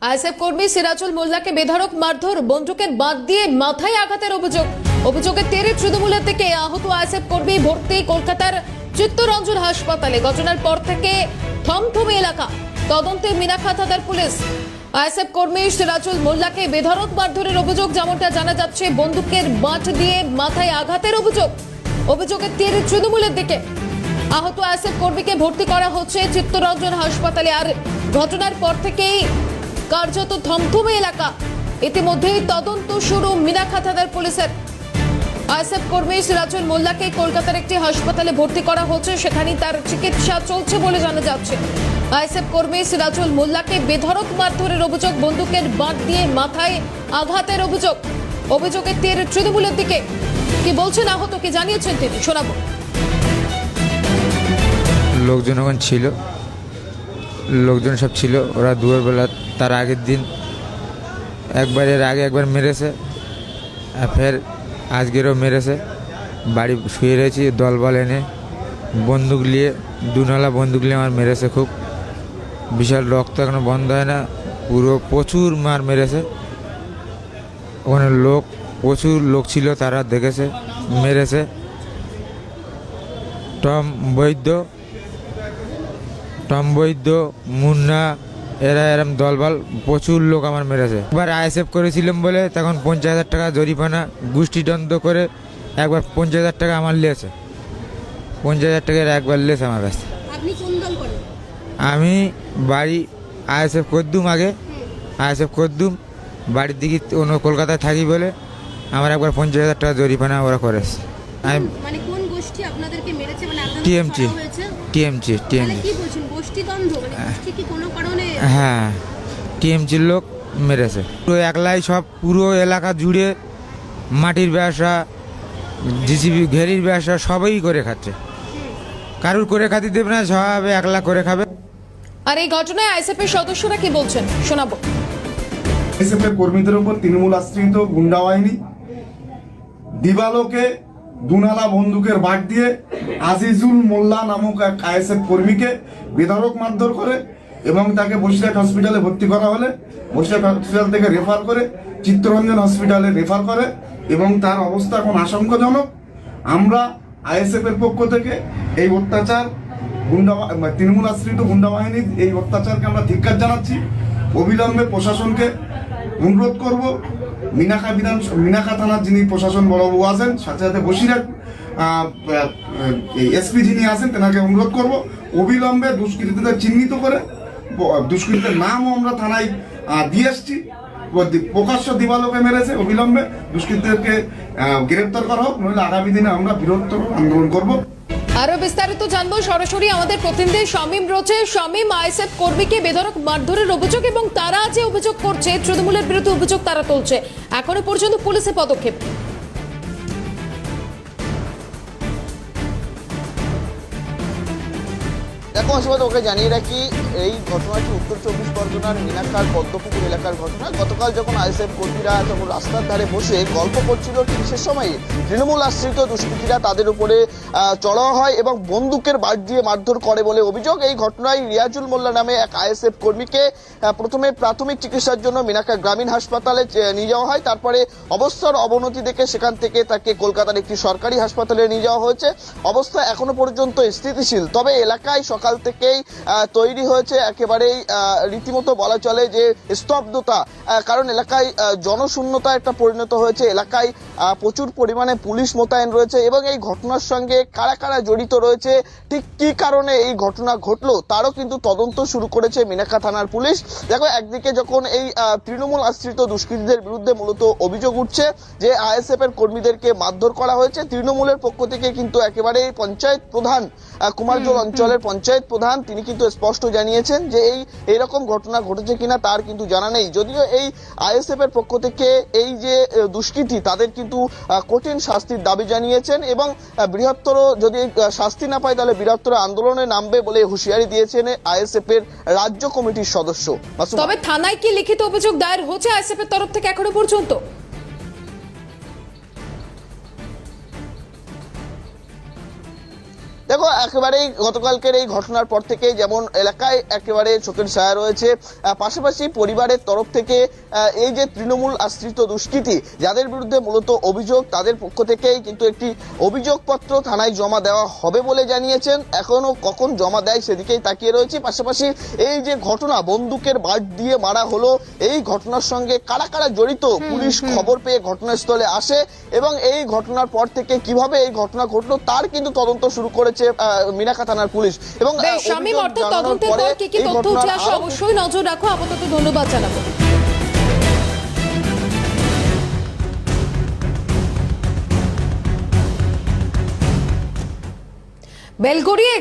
ISF কর্মী সিরাজুল মোল্লাকে বেধড়ক মারধর, বন্দুকের বাদ দিয়ে মাথায় আঘাতের অভিযোগের তেরে তৃণমূলের থেকে আহত আইএসএফ কর্মী ভর্তি কলকাতার চিত্তরঞ্জন হাসপাতালে। ঘটনার পর থেকে থমথমে এলাকা, তদন্তে মিনাখা থানার পুলিশ। আইএসএফ কর্মী সিরাজুল মোল্লাকে বেধড়ক মারধরের অভিযোগ, যেমনটা জানা যাচ্ছে বন্দুকের বাট দিয়ে মাথায় আঘাতের অভিযোগের তেরে তৃণমূলের দিকে আহত আইএসএফ কর্মীকে ভর্তি করা হচ্ছে চিত্তরঞ্জন হাসপাতালে। আর ঘটনার পর থেকেই কার্যত থমথমে এলাকা। ইতিমধ্যেই তদন্ত শুরু মিনাখা থানার পুলিশের। আইএসএফ কর্মী সিরাজুল মোল্লাকে কলকাতার একটি হাসপাতালে ভর্তি করা হচ্ছে, সেখানেই তার চিকিৎসা চলছে বলে জানা যাচ্ছে। আইএসএফ কর্মী সিরাজুল মোল্লাকে বেধড়ক মারধরের অভিযোগ, বন্দুকের বাট দিয়ে মাথায় আঘাতের অভিযোগের তীর তৃণমূলের দিকে। কি বলছেন আহত, কি জানিয়েছেন তিনি, শোনাবো। লোকজন ওখানে ছিল, লোকজন সব ছিল। ওরা দুপুরবেলা তার আগের দিন এর আগে একবার মেরেছে, ফের আজকেরও মেরেছে। বাড়ি শুয়ে রয়েছি, দলবল এনে বন্দুক নিয়ে, দুনালা বন্দুক নিয়ে আমার মেরেছে। খুব বিশাল রক্ত, এখনো বন্ধ হয় না। পুরো প্রচুর মার মেরেছে। ওখানে প্রচুর লোক ছিল, তারা দেখেছে, মেরেছে। টম বৈদ্য, মুন্না, এরম দলবল প্রচুর লোক আমার মেরেছে। একবার আইএসএফ করেছিলাম বলে তখন 50,000 টাকা জরিমানা গোষ্ঠীদ্বন্দ্ব করে একবার 50,000 টাকা আমার লিয়েছে। 50,000 টাকার একবার লিয়েছে আমার কাছে। আমি বাড়ি আইএসএফ করদুম, আগে আইএসএফ করদুম, বাড়ির দিকে অন্য কলকাতায় থাকি বলে আমার একবার 50,000 টাকা জরিমানা ওরা করেছে। আমি টিএমসি হ্যাঁ, টিএমসির লোক মেরেছে। পুরো একলাই, সব পুরো এলাকা জুড়ে মাটির ব্যবসা, জিসিবি ঘেরির ব্যবসা সবই করে খাচ্ছে। কারুর করে খাতি দেবে না, সব একলা করে খাবে। আর এই ঘটনায় আইএসএফ এর সদস্যরা কি বলছেন, শোনাবো। আইএসএফ এর কর্মীদের উপর তৃণমূল আশ্রিত গুন্ডা বাহিনী দিবালোকে দুনালা বন্দুকের বাট দিয়ে আজিজুল মোল্লা নামক এক আইএসএফ কর্মীকে বেধড়ক মারধর করে এবং তাকে বসিরহাট হসপিটালে ভর্তি করা হলে বসিরহাট হসপিটাল থেকে রেফার করে চিত্তরঞ্জন হসপিটালে রেফার করে এবং তার অবস্থা এখন আশঙ্কাজনক। আমরা আইএসএফ এর পক্ষ থেকে এই অত্যাচার তৃণমূল আশ্রিত গুন্ডা বাহিনীর এই অত্যাচারকে আমরা ধিক্কার জানাচ্ছি। অবিলম্বে প্রশাসনকে অনুরোধ করব, মিনাখা থানার যিনি প্রশাসন বড়বাবু আছেন, সাথে সাথে বসিরহাট এসপি যিনি আছেন, তেনাকে অনুরোধ করব অবিলম্বে দুষ্কৃতীদের চিহ্নিত করে, দুষ্কৃতীদের নামও আমরা থানায় দিয়ে এসছি, প্রকাশ্য দিবালোকে মেরেছে, অবিলম্বে দুষ্কৃতীদেরকে গ্রেপ্তার করা হোক, নইলে আগামী দিনে আমরা বৃহত্তর আন্দোলন করব। আরো বিস্তারিত জানবো, সরাসরি আমাদের প্রতিনিধি শামীম রয়েছে। শামীম, আইএসএফ কর্মীকে বেধড়ক মারধরের অভিযোগ এবং তারা যে অভিযোগ করছে, তৃণমূলের বিরুদ্ধে অভিযোগ তারা তুলছে, এখনো পর্যন্ত পুলিশের পদক্ষেপ। দেখো অসুবিধা, ওকে জানিয়ে রাখি এই ঘটনাটি উত্তর 24 পরগনার মিনাখার পদ্মপুকুর এলাকার ঘটনা। গতকাল যখন আইএসএফ কর্মীরা তখন রাস্তার ধারে বসে গল্প করছিল, ঠিক সে সময়ে তৃণমূল আশ্রিত দুষ্কৃতীরা তাদের উপরে চড়াও হয় এবং বন্দুকের বাট দিয়ে মারধর করে বলে অভিযোগ। এই ঘটনায় রিয়াজুল মোল্লা নামে এক আইএসএফ কর্মীকে প্রথমে প্রাথমিক চিকিৎসার জন্য মিনাখা গ্রামীণ হাসপাতালে নিয়ে যাওয়া হয়। তারপরে অবস্থার অবনতি দেখে সেখান থেকে তাকে কলকাতার একটি সরকারি হাসপাতালে নিয়ে যাওয়া হয়েছে। অবস্থা এখনো পর্যন্ত স্থিতিশীল, তবে এলাকায় সকাল থেকেই তৈরি হয়েছে একেবারেই রীতিমতো বলা চলে যে স্তব্ধতা, কারণ এলাকায় জনশূন্যতা একটা পরিণত হয়েছে। এলাকায় প্রচুর পরিমাণে পুলিশ মোতায়েন রয়েছে এবং এই ঘটনার সঙ্গে কারা কারা জড়িত রয়েছে, ঠিক কি কারণে এই ঘটনা ঘটলো তারও কিন্তু তদন্ত শুরু করেছে মিনাখা থানার পুলিশ। দেখো, একদিকে যখন এই তৃণমূল আশ্রিত দুষ্কৃতীদের বিরুদ্ধে মূলত অভিযোগ উঠছে যে আইএসএফ এর কর্মীদেরকে মারধর করা হয়েছে, তৃণমূলের পক্ষ থেকে কিন্তু একেবারে পঞ্চায়েত প্রধান, কুমারজোর অঞ্চলের পঞ্চায়েত প্রধান, তিনি কিন্তু স্পষ্ট জানিয়েছেন যে এইরকম ঘটনা ঘটেছে কিনা তার কিন্তু জানা নেই। যদিও এই আইএসএফ এর পক্ষ থেকে এই যে দুষ্কৃতী তাদের কিন্তু কঠিন শাস্তির দাবি জানিয়েছেন এবং বৃহত্তর যদি শাস্তি না পায় তাহলে বৃহত্তর আন্দোলনে নামবে বলে হুঁশিয়ারি দিয়েছেন আইএসএফ এর রাজ্য কমিটির সদস্য। তবে থানায় কি লিখিত অভিযোগ দায়ের হচ্ছে আইএসএফ এর তরফ থেকে এখনো পর্যন্ত? দেখো একেবারেই গতকালকের এই ঘটনার পর থেকে যেমন এলাকায় একেবারে চোখের ছায়া রয়েছে, পাশাপাশি পরিবারের তরফ থেকে এই যে তৃণমূল আশ্রিত দুষ্কৃতী যাদের বিরুদ্ধে মূলত অভিযোগ, তাদের পক্ষ থেকেই কিন্তু একটি অভিযোগপত্র থানায় জমা দেওয়া হবে বলে জানিয়েছেন। এখনো কখন জমা দেয় সেদিকেই তাকিয়ে রয়েছে। পাশাপাশি এই যে ঘটনা বন্দুকের বাট দিয়ে মারা হলো, এই ঘটনার সঙ্গে কারা কারা জড়িত পুলিশ খবর পেয়ে ঘটনাস্থলে আসে এবং এই ঘটনার পর থেকে কিভাবে এই ঘটনা ঘটলো তার কিন্তু তদন্ত শুরু করেছে মিনাখা থানার পুলিশ। এবং বেশ, শামীম, অর্থাৎ তদন্তের পর কি কি তথ্য উঠে আসে অবশ্যই নজর রাখো। আপাতত ধন্যবাদ জানাবো। বেলগড়িয়া